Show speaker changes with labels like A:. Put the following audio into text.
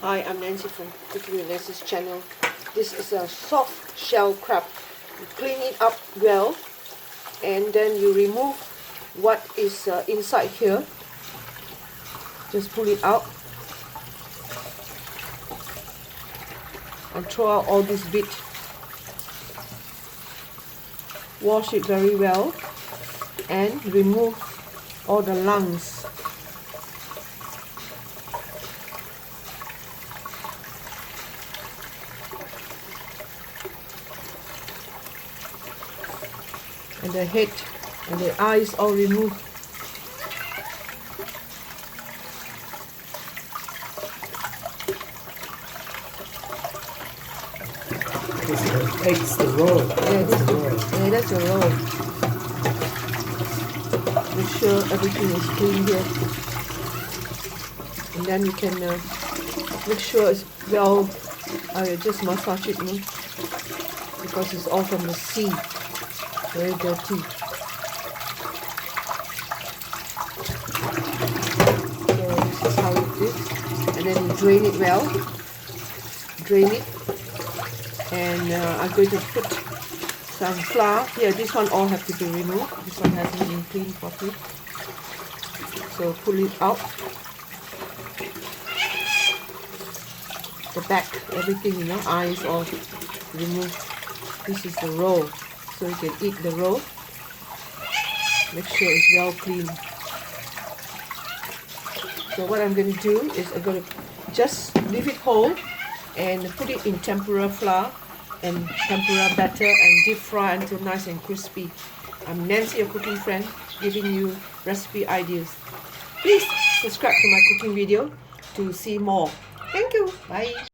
A: Hi, I'm Nancy from Cooking with Nancy's channel. This is a soft shell crab. You clean it up well and then you remove what is inside here. Just pull it out and throw out all this bit. Wash it very well and remove all the lungs. And the head and the eyes all removed.
B: It's the roll.
A: Yeah, that's the roll. Make sure everything is clean here. And then you can make sure it's well. I just massage it, because it's all from the sea. Very dirty. So this is how it is. And then you drain it well. Drain it. And I'm going to put some flour. Here, this one all have to be removed. This one hasn't been cleaned properly. So pull it out. The back, everything, eyes all removed. This is the roll. So you can eat the roll. Make sure it's well clean. So what I'm going to do is I'm going to just leave it whole and put it in tempura flour and tempura batter and deep fry until nice and crispy. I'm Nancy, your cooking friend, giving you recipe ideas. Please subscribe to my cooking video to see more. Thank you. Bye.